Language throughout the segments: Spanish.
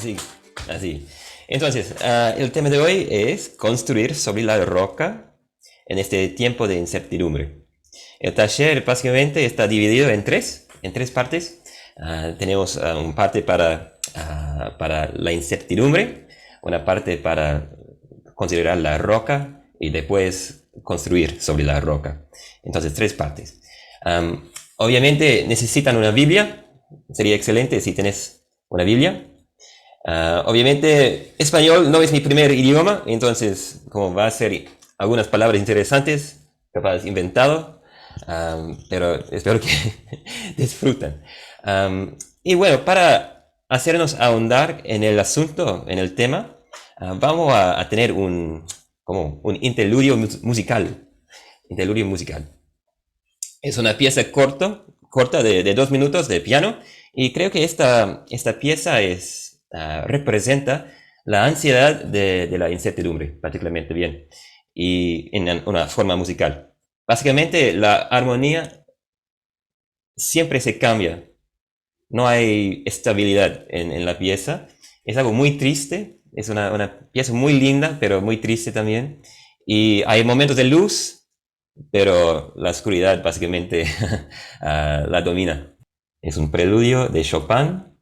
así, así. Entonces, el tema de hoy es construir sobre la roca en este tiempo de incertidumbre. El taller básicamente está dividido en tres partes. Tenemos una parte para la incertidumbre, una parte para considerar la roca y después construir sobre la roca. Entonces, tres partes. Obviamente necesitan una Biblia. Sería excelente si tenés una Biblia. Obviamente español no es mi primer idioma, entonces como va a ser algunas palabras interesantes, capaz inventado, pero espero que disfrutan. Y bueno, para hacernos ahondar en el asunto, en el tema, vamos a tener como un interludio musical. Interludio musical. Es una pieza corta de 2 minutos de piano y creo que esta pieza representa la ansiedad de la incertidumbre particularmente bien y en una forma musical. Básicamente la armonía siempre se cambia, no hay estabilidad en la pieza. Es algo muy triste, es una pieza muy linda pero muy triste también y hay momentos de luz pero la oscuridad básicamente la domina. Es un preludio de Chopin.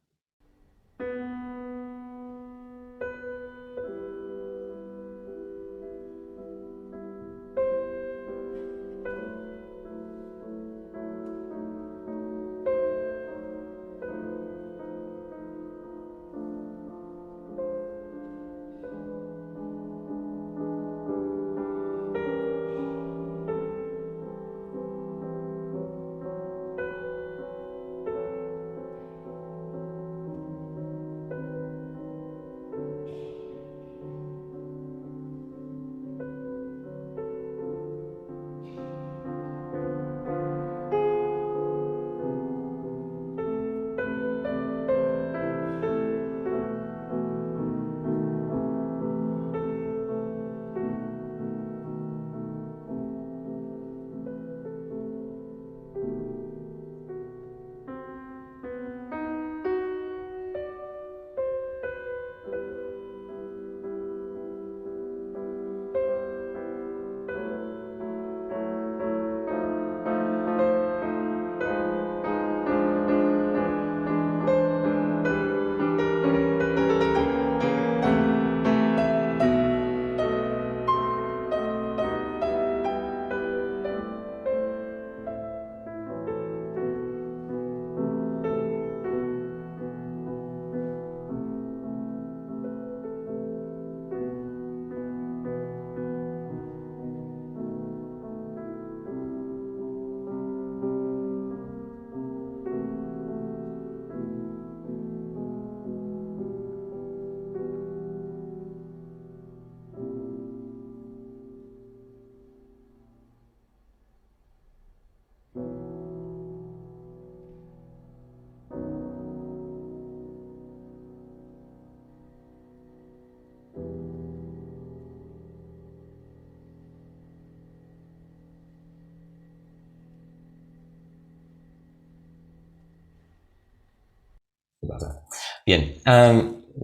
Bien,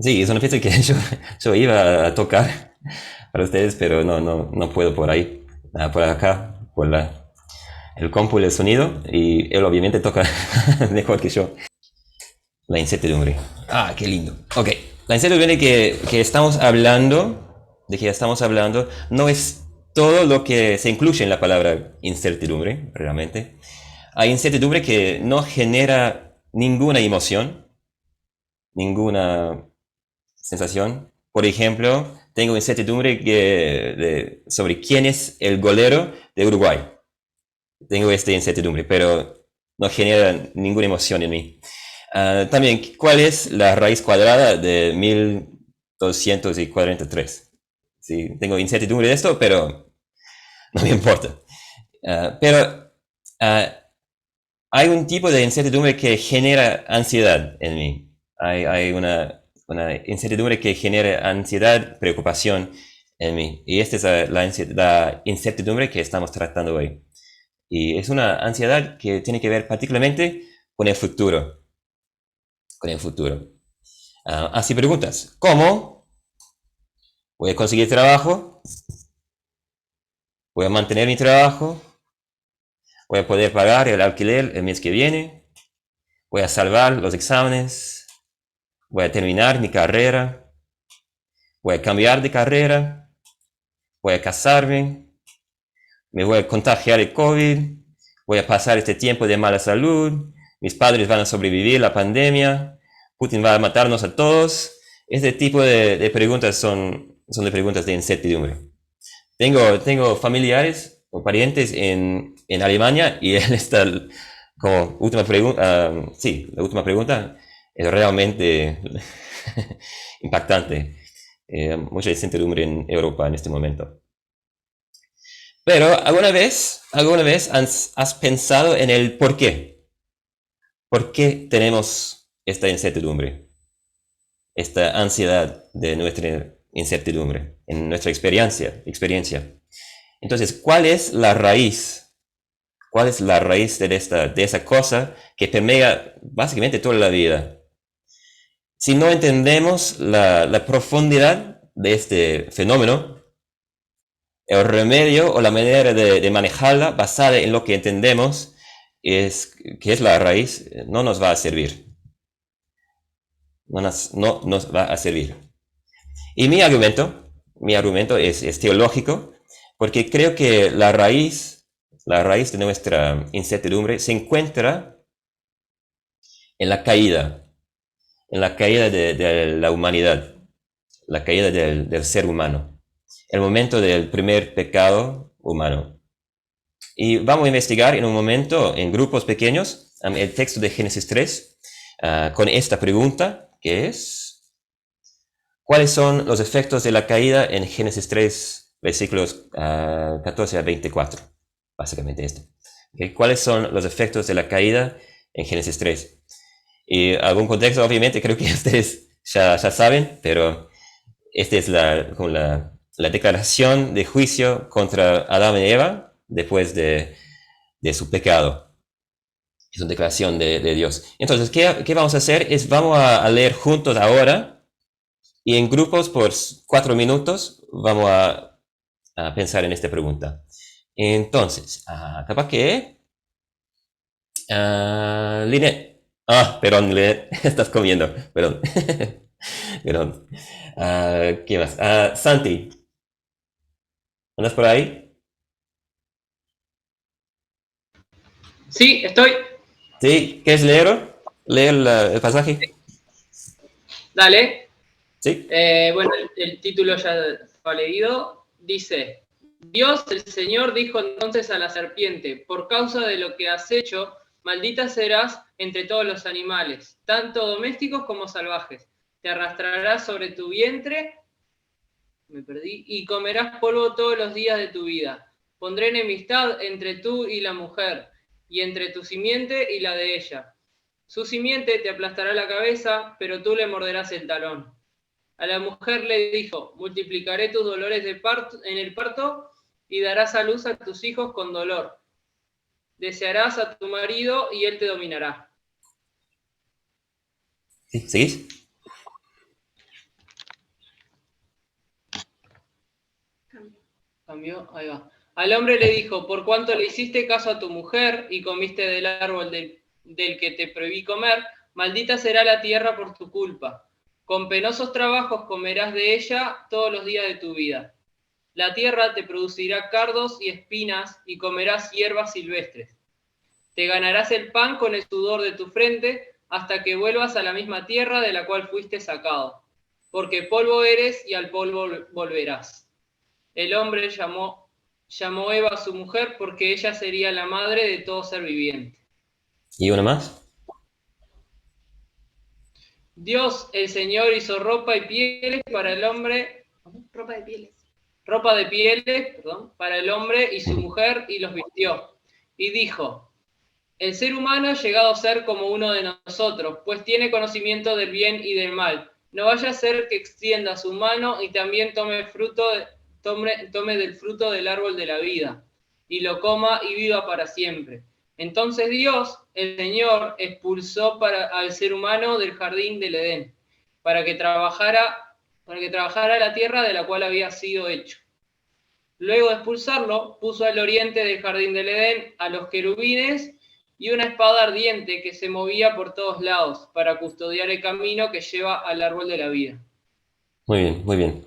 sí, es una pieza que yo iba a tocar para ustedes, pero no puedo por ahí, por acá, el compu y el sonido, y él obviamente toca mejor que yo. La incertidumbre. Ah, qué lindo. Ok, la incertidumbre de que estamos hablando, no es todo lo que se incluye en la palabra incertidumbre, realmente. Hay incertidumbre que no genera ninguna emoción, ninguna sensación. Por ejemplo, tengo incertidumbre sobre quién es el golero de Uruguay. Tengo esta incertidumbre, pero no genera ninguna emoción en mí. También, ¿cuál es la raíz cuadrada de 1243? Sí, tengo incertidumbre de esto, pero no me importa. Pero hay un tipo de incertidumbre que genera ansiedad en mí. Hay una incertidumbre que genera ansiedad, preocupación en mí. Y esta es la incertidumbre que estamos tratando hoy. Y es una ansiedad que tiene que ver particularmente con el futuro. Con el futuro. Así preguntas, ¿cómo voy a conseguir trabajo? ¿Voy a mantener mi trabajo? ¿Voy a poder pagar el alquiler el mes que viene? ¿Voy a salvar los exámenes? ¿Voy a terminar mi carrera? ¿Voy a cambiar de carrera? ¿Voy a casarme? ¿Me voy a contagiar el COVID? ¿Voy a pasar este tiempo de mala salud? ¿Mis padres van a sobrevivir la pandemia? ¿Putin va a matarnos a todos? Este tipo de preguntas son de preguntas de incertidumbre. Tengo familiares o parientes en Alemania y él está como última pregunta, sí, la última pregunta es realmente impactante. Mucha incertidumbre en Europa en este momento. Pero alguna vez has pensado en el por qué? ¿Por qué tenemos esta incertidumbre? Esta ansiedad de nuestra incertidumbre en nuestra experiencia. Entonces, ¿cuál es la raíz? ¿Cuál es la raíz de esa cosa que permea básicamente toda la vida? Si no entendemos la profundidad de este fenómeno, el remedio o la manera de manejarla basada en lo que entendemos, que es la raíz, no nos va a servir. No nos va a servir. Y mi argumento es teológico, porque creo que la raíz de nuestra incertidumbre se encuentra en la caída de la humanidad, la caída del ser humano, el momento del primer pecado humano. Y vamos a investigar en un momento, en grupos pequeños, el texto de Génesis 3, con esta pregunta, que es, ¿cuáles son los efectos de la caída en Génesis 3, versículos 14 a 24? Básicamente esto. ¿Okay? ¿Cuáles son los efectos de la caída en Génesis 3? Y algún contexto, obviamente, creo que ustedes ya saben, pero esta es la declaración de juicio contra Adán y Eva después de su pecado. Es una declaración de Dios. Entonces, ¿qué vamos a hacer? Vamos a leer juntos ahora y en grupos por 4 minutos vamos a pensar en esta pregunta. Entonces, capaz que... Linet. Perdón, Linet, estás comiendo, perdón. Perdón. ¿Qué más? Santi, ¿andas por ahí? Sí, estoy. ¿Sí? ¿Quieres leer? ¿Leer el pasaje? Dale. ¿Sí? Bueno, el título ya fue leído. Dice, Dios el Señor dijo entonces a la serpiente, por causa de lo que has hecho, maldita serás entre todos los animales, tanto domésticos como salvajes. Te arrastrarás sobre tu vientre, y comerás polvo todos los días de tu vida. Pondré enemistad entre tú y la mujer, y entre tu simiente y la de ella. Su simiente te aplastará la cabeza, pero tú le morderás el talón. A la mujer le dijo, multiplicaré tus dolores en el parto y darás a luz a tus hijos con dolor. Desearás a tu marido y él te dominará. ¿Sí? ¿Seguís? Cambió, ahí va. Al hombre le dijo, por cuanto le hiciste caso a tu mujer y comiste del árbol del que te prohibí comer, maldita será la tierra por tu culpa. Con penosos trabajos comerás de ella todos los días de tu vida. La tierra te producirá cardos y espinas y comerás hierbas silvestres. Te ganarás el pan con el sudor de tu frente hasta que vuelvas a la misma tierra de la cual fuiste sacado. Porque polvo eres y al polvo volverás. El hombre llamó Eva a su mujer porque ella sería la madre de todo ser viviente. ¿Y una más? Dios, el Señor, hizo ropa y pieles para el hombre, ropa de pieles, perdón, para el hombre y su mujer y los vistió. Y dijo, el ser humano ha llegado a ser como uno de nosotros, pues tiene conocimiento del bien y del mal. No vaya a ser que extienda su mano y también tome del fruto del árbol de la vida, y lo coma y viva para siempre. Entonces Dios, el Señor, expulsó al ser humano del jardín del Edén, para que trabajara la tierra de la cual había sido hecho. Luego de expulsarlo, puso al oriente del jardín del Edén a los querubines y una espada ardiente que se movía por todos lados para custodiar el camino que lleva al árbol de la vida. Muy bien, muy bien.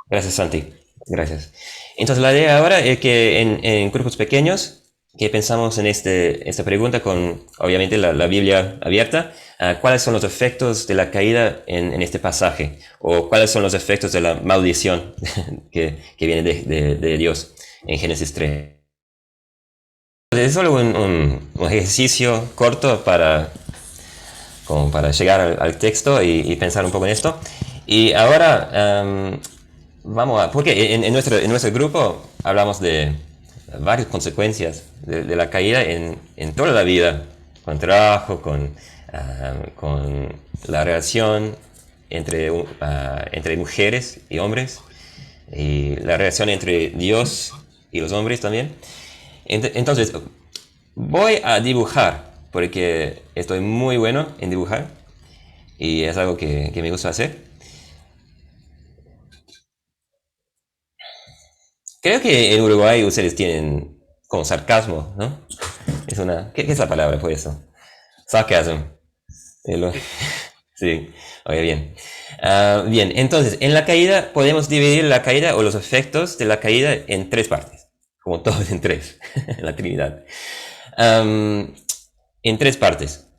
Gracias, Santi. Gracias. Entonces, la idea ahora es que en grupos pequeños, que pensamos en esta pregunta con, obviamente, la Biblia abierta, ¿cuáles son los efectos de la caída en este pasaje? ¿O cuáles son los efectos de la maldición que viene de Dios en Génesis 3? Es solo un ejercicio corto como para llegar al texto y pensar un poco en esto. Y ahora porque en nuestro grupo hablamos de varias consecuencias de la caída en toda la vida, con trabajo, con la relación entre mujeres y hombres, y la relación entre Dios y los hombres también. Entonces, voy a dibujar, porque estoy muy bueno en dibujar, y es algo que me gusta hacer. Creo que en Uruguay ustedes tienen como sarcasmo, ¿no? ¿Qué es la palabra por eso? Sarcasm. Sí, oye, bien. Bien, entonces, en la caída podemos dividir la caída o los efectos de la caída en tres partes, como todos en tres, en la Trinidad. En tres partes.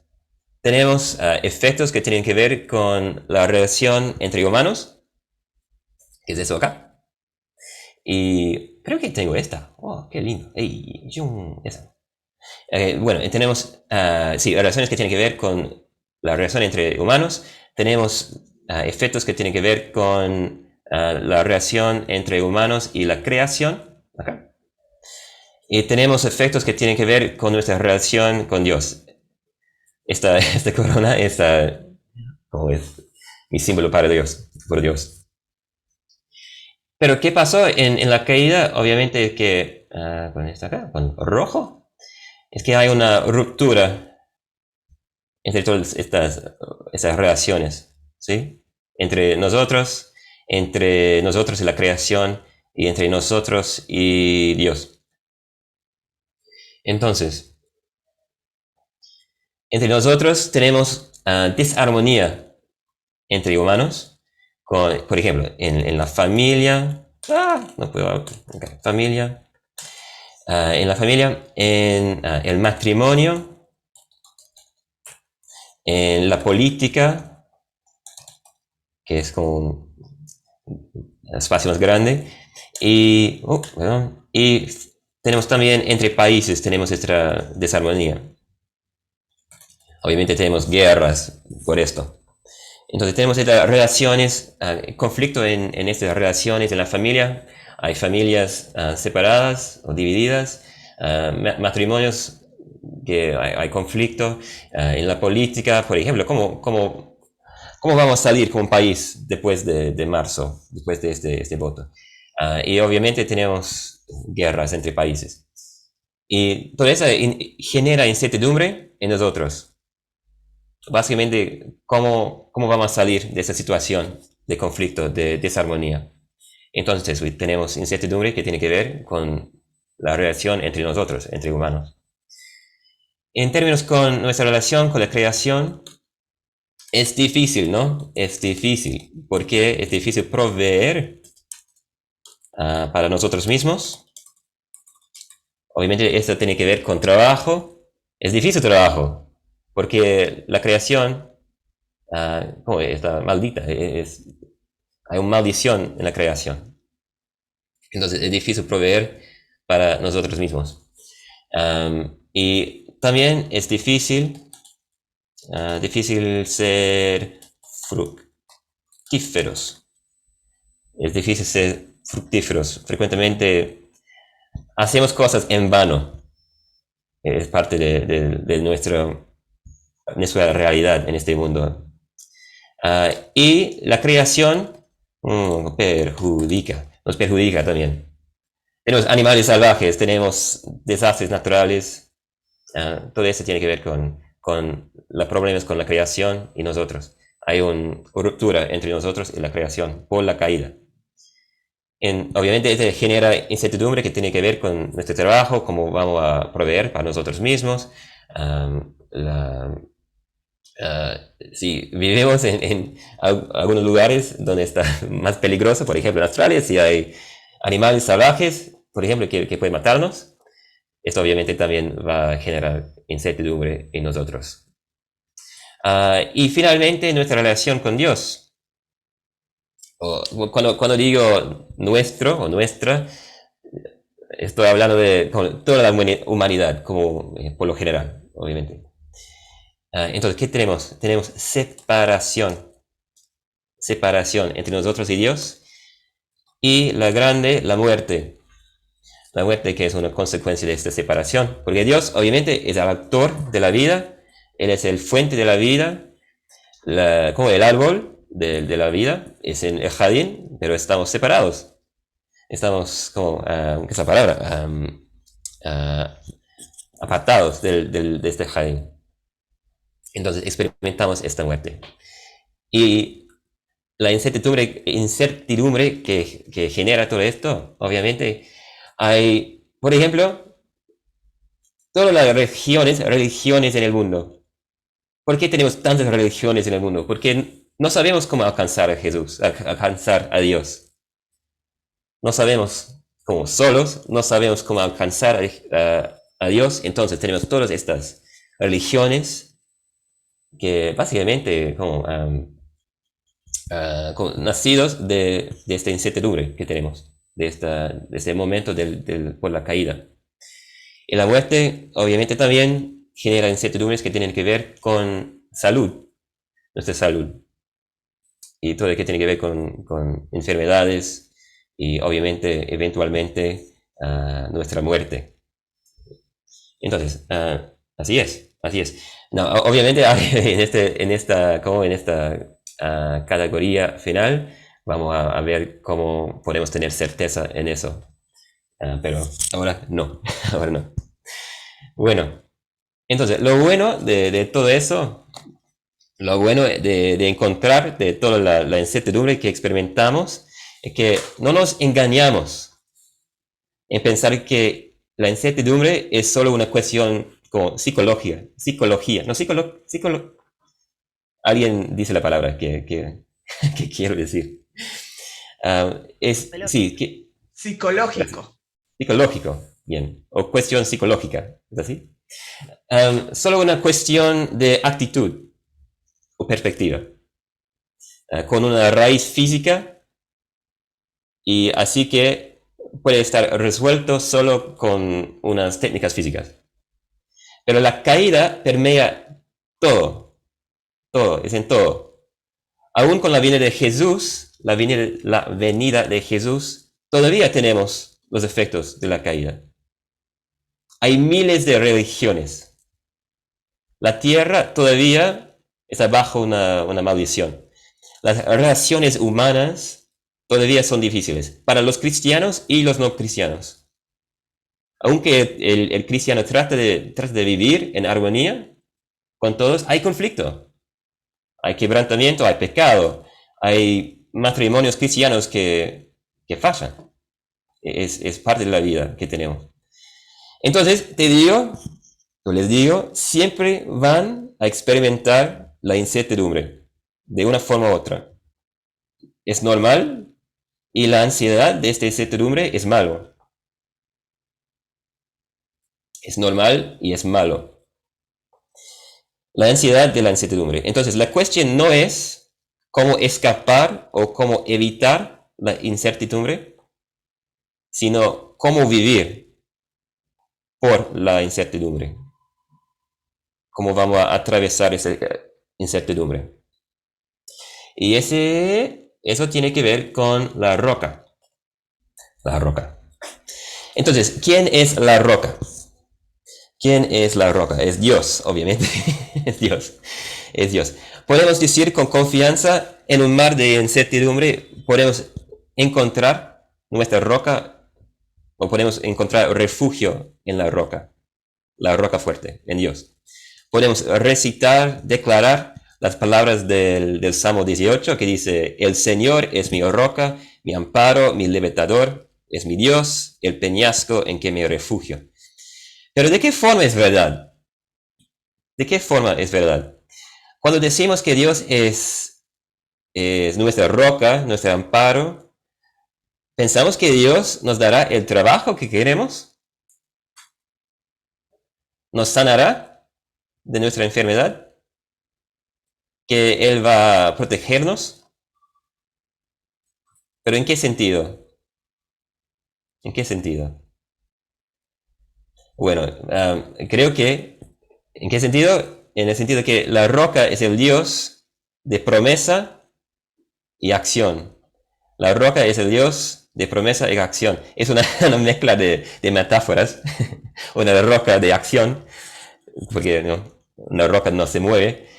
Tenemos efectos que tienen que ver con la relación entre humanos, que es eso acá. Y creo que tengo esta. Oh, qué lindo. Ey, esa. Bueno, tenemos relaciones que tienen que ver con la relación entre humanos. Tenemos efectos que tienen que ver con la relación entre humanos y la creación. Acá. Y tenemos efectos que tienen que ver con nuestra relación con Dios. Esta corona, como es mi símbolo para Dios, por Dios. Pero ¿qué pasó en la caída? Obviamente que, con esta acá, con rojo, es que hay una ruptura entre todas estas relaciones, ¿sí? Entre nosotros y la creación, y entre nosotros y Dios. Entonces, entre nosotros tenemos desarmonía entre humanos, por ejemplo, en la familia, no puedo, okay, familia, en la familia, en el matrimonio, en la política, que es como un espacio más grande, y tenemos también entre países, tenemos esta desarmonía. Obviamente tenemos guerras por esto. Entonces tenemos estas relaciones, conflicto en estas relaciones en la familia. Hay familias separadas o divididas, matrimonios que hay conflicto, en la política, por ejemplo, ¿cómo vamos a salir como un país después de marzo, después de este voto? Y obviamente tenemos guerras entre países. Y todo eso genera incertidumbre en nosotros. Básicamente, ¿cómo vamos a salir de esa situación de conflicto, de desarmonía? Entonces, tenemos incertidumbre que tiene que ver con la relación entre nosotros, entre humanos. En términos con nuestra relación con la creación, es difícil, ¿no? Es difícil, porque es difícil proveer para nosotros mismos. Obviamente, esto tiene que ver con trabajo. Es difícil trabajo, porque la creación está maldita, hay una maldición en la creación. Entonces es difícil proveer para nosotros mismos. Y también es difícil ser fructíferos. Es difícil ser fructíferos. Frecuentemente hacemos cosas en vano. Es parte de nuestra realidad en este mundo. Y la creación nos perjudica también. Tenemos animales salvajes, tenemos desastres naturales, todo eso tiene que ver con los problemas con la creación y nosotros. hay una ruptura entre nosotros y la creación por la caída. Obviamente esto genera incertidumbre que tiene que ver con nuestro trabajo, cómo vamos a proveer para nosotros mismos. Si vivimos en algunos lugares donde está más peligroso, por ejemplo en Australia, si hay animales salvajes, por ejemplo, que pueden matarnos, esto obviamente también va a generar incertidumbre en nosotros. Y finalmente nuestra relación con Dios. Cuando digo nuestro o nuestra, estoy hablando de toda la humanidad, como por lo general, obviamente. Entonces, ¿qué tenemos? Tenemos separación. Separación entre nosotros y Dios. Y la muerte. La muerte que es una consecuencia de esta separación. Porque Dios, obviamente, es el autor de la vida. Él es el fuente de la vida. Como el árbol de la vida. Es en el jardín, pero estamos separados. Estamos como, ¿qué es la palabra? Apartados de este jardín. Entonces experimentamos esta muerte. Y la incertidumbre que genera todo esto, obviamente, hay, por ejemplo, todas las religiones en el mundo. ¿Por qué tenemos tantas religiones en el mundo? Porque no sabemos cómo alcanzar a Jesús, alcanzar a Dios. No sabemos cómo solos, no sabemos cómo alcanzar a Dios. Entonces tenemos todas estas religiones que básicamente como nacidos de esta incertidumbre que tenemos, de este momento por la caída. Y la muerte obviamente también genera incertidumbres que tienen que ver con salud, nuestra salud, y todo lo que tiene que ver con enfermedades y obviamente eventualmente nuestra muerte. Entonces, así es. No, obviamente en esta categoría final vamos a ver cómo podemos tener certeza en eso. Pero ahora no. Ahora no. Bueno, entonces lo bueno de todo eso, lo bueno de encontrar de toda la incertidumbre que experimentamos, es que no nos engañamos en pensar que la incertidumbre es solo una cuestión como psicología, no alguien dice la palabra que quiero decir. Psicológico. Psicológico, bien, o cuestión psicológica, ¿es así? Solo una cuestión de actitud o perspectiva, con una raíz física, y así que puede estar resuelto solo con unas técnicas físicas. Pero la caída permea todo, es en todo. Aún con la venida de Jesús, la venida de Jesús, todavía tenemos los efectos de la caída. Hay miles de religiones. La tierra todavía está bajo una maldición. Las relaciones humanas todavía son difíciles para los cristianos y los no cristianos. Aunque el cristiano trata de vivir en armonía con todos, hay conflicto, hay quebrantamiento, hay pecado, hay matrimonios cristianos que fallan. Es parte de la vida que tenemos. Entonces, les digo, siempre van a experimentar la incertidumbre de una forma u otra. Es normal, y la ansiedad de esta incertidumbre es malo. Es normal y es malo. La ansiedad de la incertidumbre. Entonces, la cuestión no es cómo escapar o cómo evitar la incertidumbre, sino cómo vivir por la incertidumbre. Cómo vamos a atravesar esa incertidumbre. Y eso tiene que ver con la roca. La roca. Entonces, ¿quién es la roca? ¿Quién es la roca? Es Dios, obviamente. Es Dios. Podemos decir con confianza, en un mar de incertidumbre, podemos encontrar nuestra roca, o podemos encontrar refugio en la roca fuerte, en Dios. Podemos recitar, declarar las palabras del Salmo 18 que dice, el Señor es mi roca, mi amparo, mi libertador, es mi Dios, el peñasco en que me refugio. Pero ¿de qué forma es verdad? ¿De qué forma es verdad? Cuando decimos que Dios es nuestra roca, nuestro amparo, ¿pensamos que Dios nos dará el trabajo que queremos? ¿Nos sanará de nuestra enfermedad? ¿Que Él va a protegernos? ¿Pero en qué sentido? ¿En qué sentido? Bueno, creo que, ¿en qué sentido? En el sentido que la roca es el Dios de promesa y acción. La roca es el Dios de promesa y acción. Es una mezcla de metáforas. Una roca de acción, porque ¿no? Una roca no se mueve,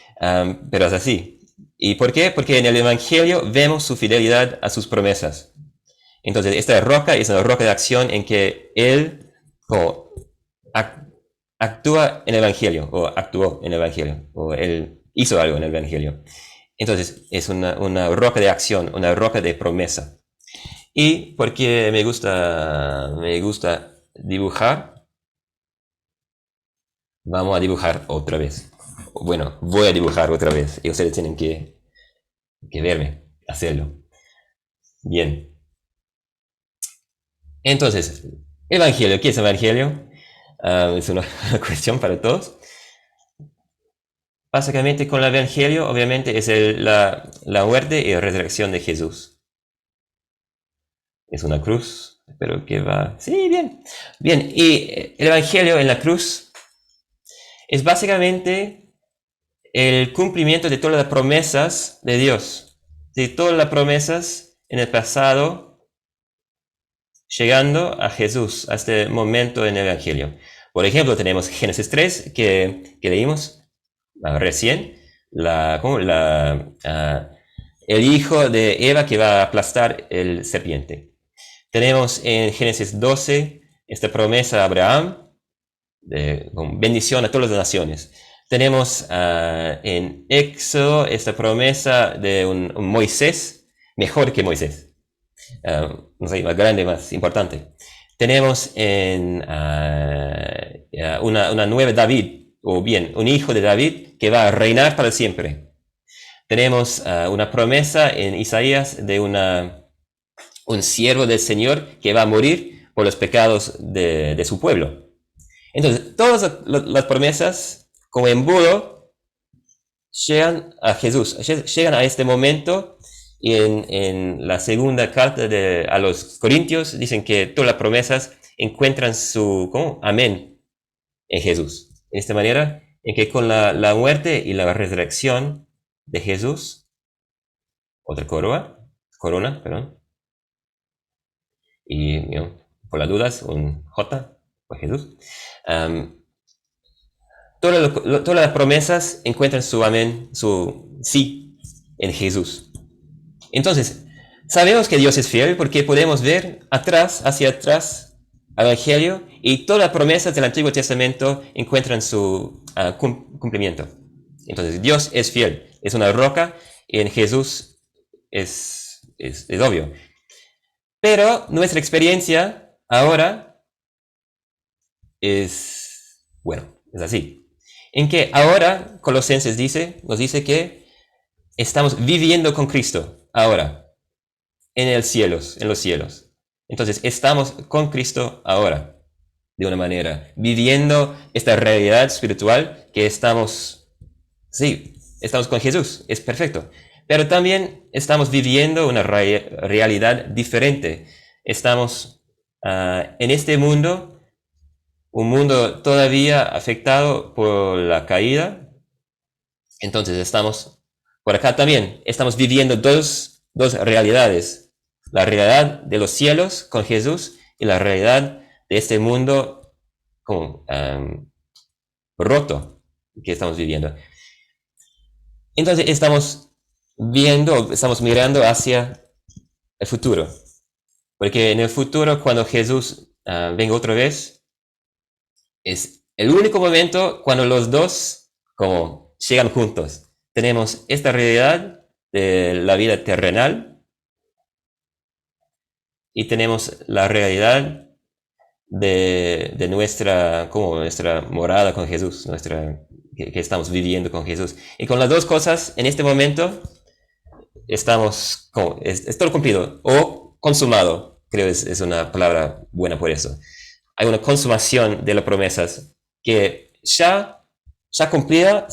pero es así. ¿Y por qué? Porque en el Evangelio vemos su fidelidad a sus promesas. Entonces, esta roca es una roca de acción en que Él como, actúa en el Evangelio, o actuó en el Evangelio, o Él hizo algo en el Evangelio. Entonces, es una roca de acción, una roca de promesa. Y porque me gusta dibujar, vamos a dibujar otra vez. Bueno, voy a dibujar otra vez y ustedes tienen que verme hacerlo. Bien. Entonces, Evangelio, ¿qué es Evangelio? Es una cuestión para todos. Básicamente con el Evangelio, obviamente, es la muerte y la resurrección de Jesús. Es una cruz, espero que va... Sí, bien. Bien, y el Evangelio en la cruz es básicamente el cumplimiento de todas las promesas de Dios. De todas las promesas en el pasado, llegando a Jesús, a este momento en el Evangelio. Por ejemplo, tenemos Génesis 3, que leímos recién, el hijo de Eva que va a aplastar el serpiente. Tenemos en Génesis 12 esta promesa a Abraham, con bendición a todas las naciones. Tenemos en Éxodo esta promesa de un Moisés, mejor que Moisés. No sé, más grande, más importante. Tenemos en una nueva David, o bien, un hijo de David que va a reinar para siempre. Tenemos una promesa en Isaías de un siervo del Señor que va a morir por los pecados de su pueblo. Entonces, todas las promesas, como embudo, llegan a Jesús, llegan a este momento. Y en la segunda carta a los Corintios dicen que todas las promesas encuentran su amén en Jesús. De esta manera, en que con la muerte y la resurrección de Jesús, otra corona, perdón, y por las dudas, un J por Jesús. Todas las promesas encuentran su amén, su sí en Jesús. Entonces, sabemos que Dios es fiel porque podemos ver hacia atrás, al Evangelio, y todas las promesas del Antiguo Testamento encuentran su cumplimiento. Entonces, Dios es fiel, es una roca, y en Jesús es obvio. Pero nuestra experiencia ahora es así. En que ahora Colosenses nos dice que estamos viviendo con Cristo ahora, en los cielos. Entonces, estamos con Cristo ahora, de una manera, viviendo esta realidad espiritual que estamos con Jesús, es perfecto. Pero también estamos viviendo una realidad diferente. Estamos en este mundo, un mundo todavía afectado por la caída. Entonces, estamos por acá también, estamos viviendo dos realidades. La realidad de los cielos con Jesús y la realidad de este mundo roto que estamos viviendo. Entonces estamos mirando hacia el futuro. Porque en el futuro, cuando Jesús venga otra vez, es el único momento cuando los dos llegan juntos. tenemos esta realidad de la vida terrenal y tenemos la realidad de nuestra, como nuestra morada con Jesús, que estamos viviendo con Jesús. Y con las dos cosas, en este momento, estamos, como, es todo cumplido, o consumado, creo es una palabra buena por eso. Hay una consumación de las promesas que ya cumplida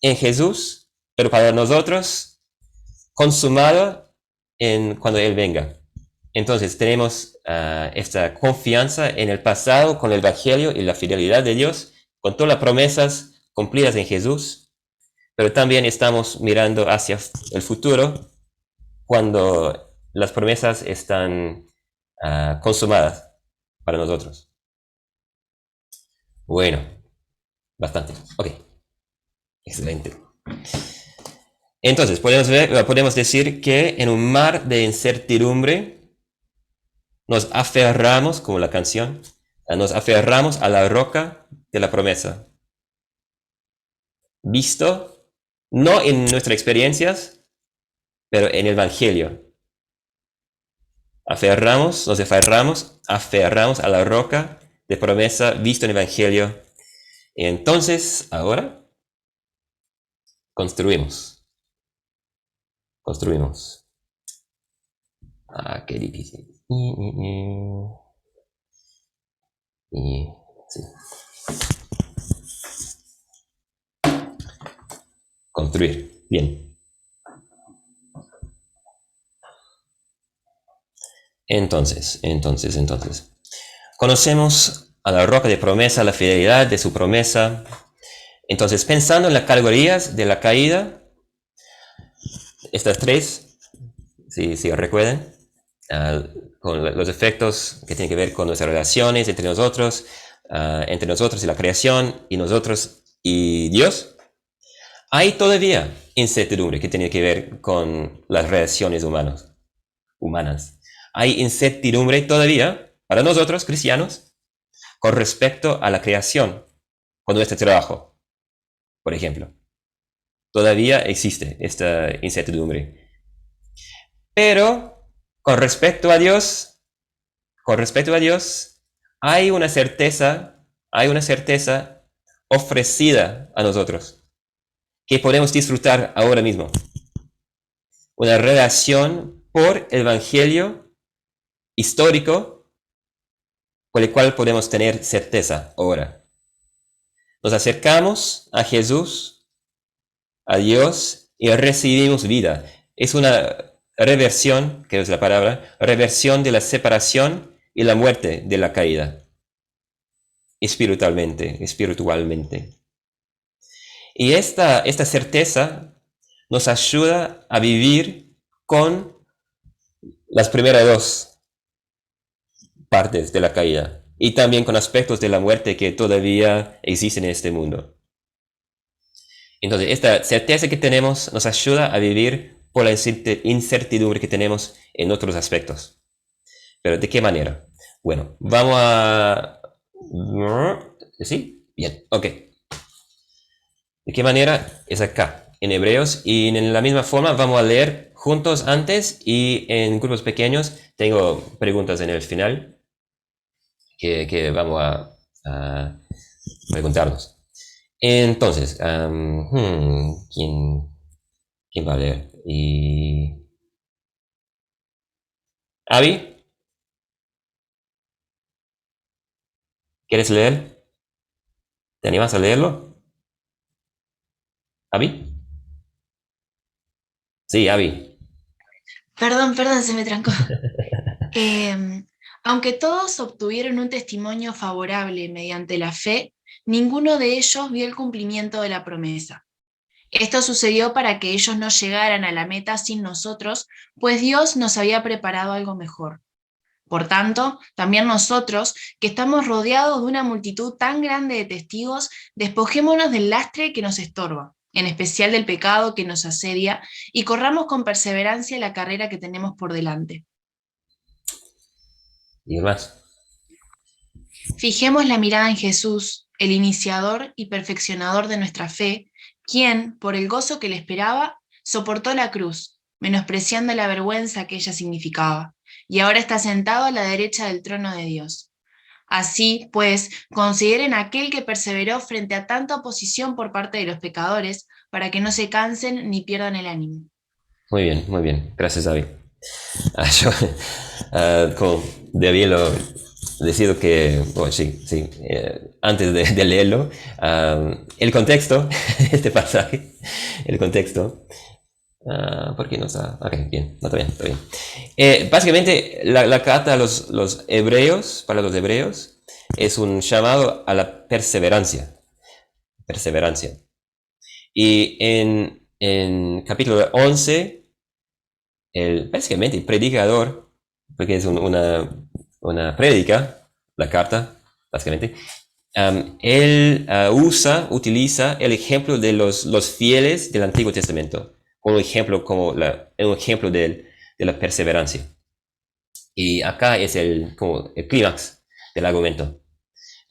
en Jesús, pero para nosotros consumada cuando Él venga. Entonces tenemos esta confianza en el pasado con el Evangelio y la fidelidad de Dios, con todas las promesas cumplidas en Jesús, pero también estamos mirando hacia el futuro cuando las promesas están consumadas para nosotros. Bueno, bastante. Ok, excelente. Entonces, podemos decir que en un mar de incertidumbre nos aferramos, como la canción, nos aferramos a la roca de la promesa. Visto, no en nuestras experiencias, pero en el Evangelio. Nos aferramos a la roca de promesa visto en el Evangelio. Y entonces, ahora, construimos. Qué difícil. Sí. Construir. Bien. Entonces. Conocemos a la roca de promesa, la fidelidad de su promesa. Entonces, pensando en las categorías de la caída, estas tres, si recuerdan, con los efectos que tienen que ver con nuestras relaciones entre nosotros y la creación, y nosotros y Dios, hay todavía incertidumbre que tiene que ver con las relaciones humanas. Hay incertidumbre todavía para nosotros, cristianos, con respecto a la creación, con nuestro trabajo, por ejemplo. Todavía existe esta incertidumbre. Pero con respecto a Dios, hay una certeza ofrecida a nosotros que podemos disfrutar ahora mismo. Una relación por el Evangelio histórico por el cual podemos tener certeza ahora. Nos acercamos a Jesús, a Dios, y recibimos vida. Es una reversión, que es la palabra, reversión de la separación y la muerte de la caída. Espiritualmente. Y esta certeza nos ayuda a vivir con las primeras dos partes de la caída y también con aspectos de la muerte que todavía existen en este mundo. Entonces, esta certeza que tenemos nos ayuda a vivir por la incertidumbre que tenemos en otros aspectos. ¿Pero de qué manera? Bueno, vamos a... ¿Sí? Bien, ok. ¿De qué manera? Es acá, en Hebreos, y en la misma forma vamos a leer juntos antes y en grupos pequeños. Tengo preguntas en el final que vamos a preguntarnos. Entonces, ¿quién va a leer? ¿Avi? ¿Quieres leer? ¿Te animas a leerlo? ¿Avi? Sí, Avi. Perdón, se me trancó. Aunque todos obtuvieron un testimonio favorable mediante la fe, ninguno de ellos vio el cumplimiento de la promesa. Esto sucedió para que ellos no llegaran a la meta sin nosotros, pues Dios nos había preparado algo mejor. Por tanto, también nosotros, que estamos rodeados de una multitud tan grande de testigos, despojémonos del lastre que nos estorba, en especial del pecado que nos asedia, y corramos con perseverancia la carrera que tenemos por delante. ¿Y más? Fijemos la mirada en Jesús, el iniciador y perfeccionador de nuestra fe, quien, por el gozo que le esperaba, soportó la cruz, menospreciando la vergüenza que ella significaba, y ahora está sentado a la derecha del trono de Dios. Así, pues, consideren a aquel que perseveró frente a tanta oposición por parte de los pecadores, para que no se cansen ni pierdan el ánimo. Muy bien. Gracias, David. Yo, como David lo decido que, bueno, sí, antes de leerlo, el contexto de este pasaje, el contexto, ¿por qué no está? Ok, bien, no, está bien. Básicamente, la carta a los hebreos, para los hebreos, es un llamado a la perseverancia. Y en capítulo 11, básicamente el predicador, porque es una prédica, la carta, básicamente, él utiliza el ejemplo de los fieles del Antiguo Testamento, como ejemplo, un ejemplo de la perseverancia. Y acá es como el clímax del argumento.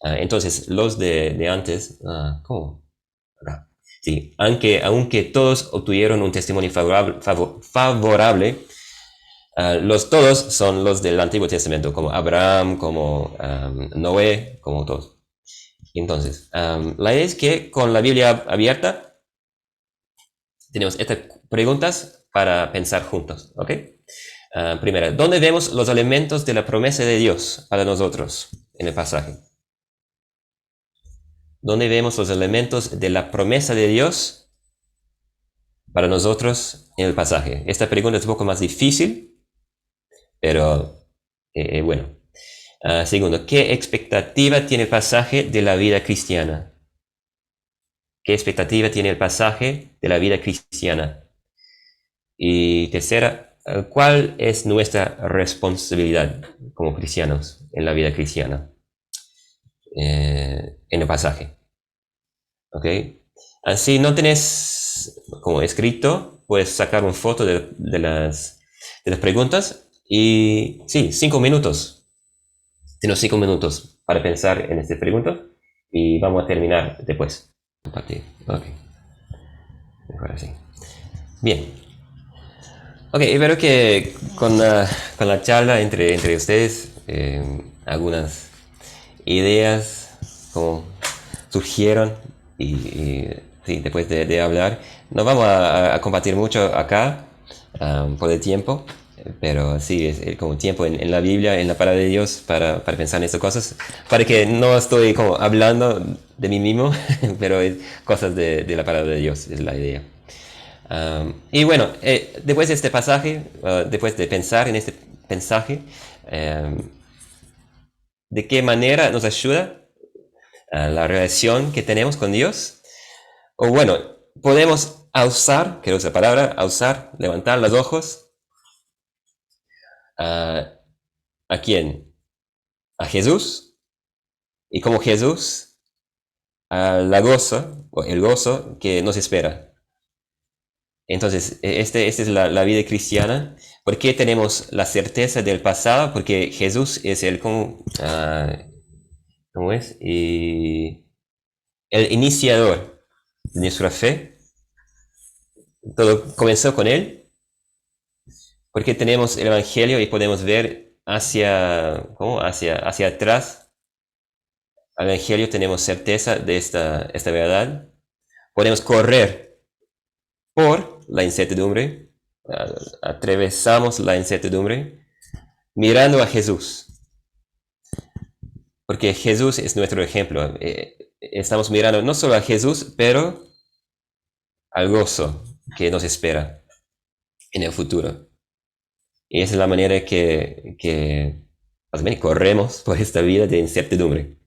Entonces, los de antes, ¿cómo? Acá. Sí, aunque todos obtuvieron un testimonio favorable, todos son los del Antiguo Testamento, como Abraham, como Noé, como todos. Entonces, la idea es que con la Biblia abierta, tenemos estas preguntas para pensar juntos, ¿ok? Primera, ¿dónde vemos los elementos de la promesa de Dios para nosotros en el pasaje? ¿Dónde vemos los elementos de la promesa de Dios para nosotros en el pasaje? Esta pregunta es un poco más difícil, pero bueno. Segundo, ¿qué expectativa tiene el pasaje de la vida cristiana? ¿Qué expectativa tiene el pasaje de la vida cristiana? Y tercera, ¿cuál es nuestra responsabilidad como cristianos en la vida cristiana? En el pasaje. ¿Ok? Así no tenés como escrito, puedes sacar una foto de las preguntas y sí, 5 minutos. Tenemos 5 minutos para pensar en esta pregunta y vamos a terminar después. Compartir. Ok. Mejor así. Bien. Ok, espero que con la charla entre ustedes algunas ideas como surgieron y sí, después de hablar. No vamos a compartir mucho acá por el tiempo, pero sí, es como tiempo en la Biblia, en la palabra de Dios para pensar en estas cosas, para que no estoy como hablando de mí mismo, pero es cosas de la palabra de Dios, es la idea. Y bueno, después de este pasaje, después de pensar en este mensaje, ¿de qué manera nos ayuda la relación que tenemos con Dios? O bueno, podemos alzar, quiero usar la palabra, alzar, levantar los ojos. ¿A quién? A Jesús. Y como Jesús, a la gozo, o el gozo que nos espera. Entonces, esta es la vida cristiana. ¿Por qué tenemos la certeza del pasado? Porque Jesús es ¿cómo es? Y el iniciador de nuestra fe. Todo comenzó con Él. Porque tenemos el Evangelio y podemos ver hacia atrás. Al Evangelio tenemos certeza de esta verdad. Podemos correr por la incertidumbre, atravesamos la incertidumbre mirando a Jesús, porque Jesús es nuestro ejemplo. Estamos mirando no solo a Jesús, pero al gozo que nos espera en el futuro. Y esa es la manera que corremos por esta vida de incertidumbre.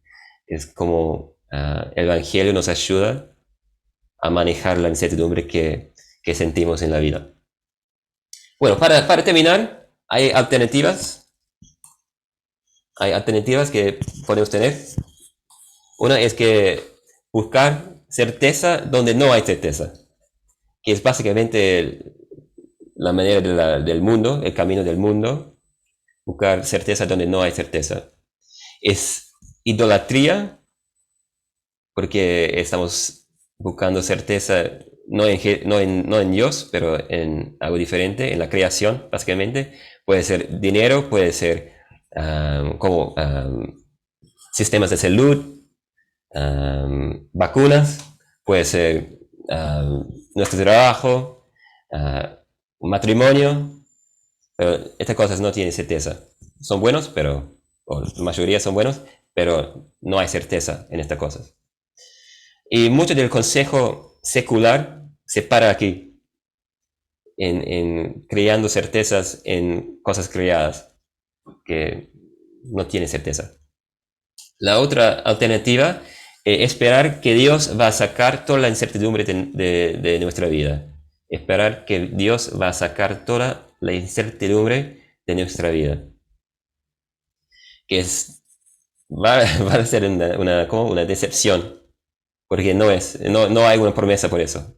Es como el Evangelio nos ayuda a manejar la incertidumbre que sentimos en la vida. Bueno, para terminar, hay alternativas. Hay alternativas que podemos tener. Una es que buscar certeza donde no hay certeza, que es básicamente la manera del mundo, el camino del mundo. Buscar certeza donde no hay certeza. Es idolatría, porque estamos buscando certeza no en Dios, pero en algo diferente, en la creación, básicamente. Puede ser dinero, puede ser como sistemas de salud, vacunas, puede ser nuestro trabajo, un matrimonio, pero estas cosas no tienen certeza. Son buenos, o la mayoría son buenos, pero no hay certeza en estas cosas. Y mucho del consejo secular se para aquí, en creando certezas en cosas creadas que no tienen certeza. La otra alternativa es esperar que Dios va a sacar toda la incertidumbre de nuestra vida. Esperar que Dios va a sacar toda la incertidumbre de nuestra vida. Que va a ser una decepción, porque no hay una promesa por eso.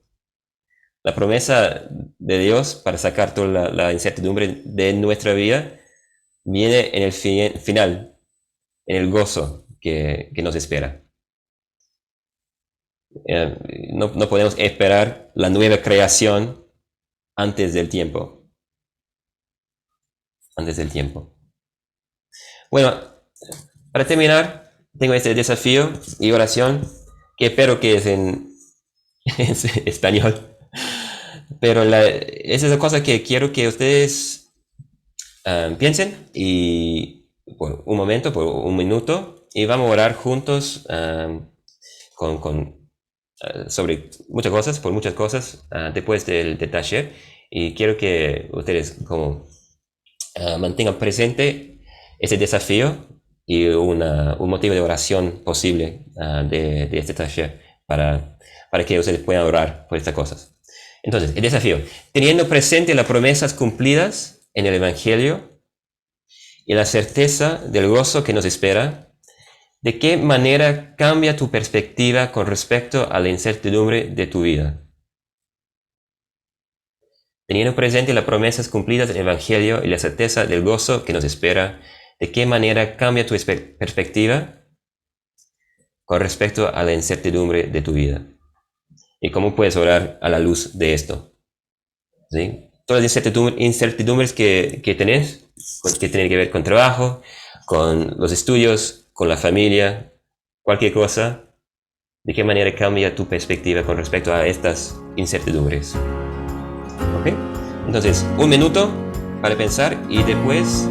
La promesa de Dios para sacar toda la incertidumbre de nuestra vida viene en el final, en el gozo que nos espera. No podemos esperar la nueva creación antes del tiempo. Antes del tiempo. Bueno, para terminar, tengo este desafío y oración que espero que es en español. Pero esa es la cosa que quiero que ustedes piensen y por un momento, por un minuto, y vamos a orar juntos sobre muchas cosas, por muchas cosas después del taller. Y quiero que ustedes mantengan presente ese desafío y un motivo de oración posible de este taller para que ustedes puedan orar por estas cosas. Entonces, el desafío: teniendo presente las promesas cumplidas en el Evangelio y la certeza del gozo que nos espera, ¿de qué manera cambia tu perspectiva con respecto a la incertidumbre de tu vida? Teniendo presente las promesas cumplidas en el Evangelio y la certeza del gozo que nos espera, ¿de qué manera cambia tu perspectiva con respecto a la incertidumbre de tu vida? ¿Y cómo puedes orar a la luz de esto? ¿Sí? Todas las incertidumbres que tenés, que tienen que ver con trabajo, con los estudios, con la familia, cualquier cosa, ¿de qué manera cambia tu perspectiva con respecto a estas incertidumbres? ¿Ok? Entonces, un minuto para pensar y después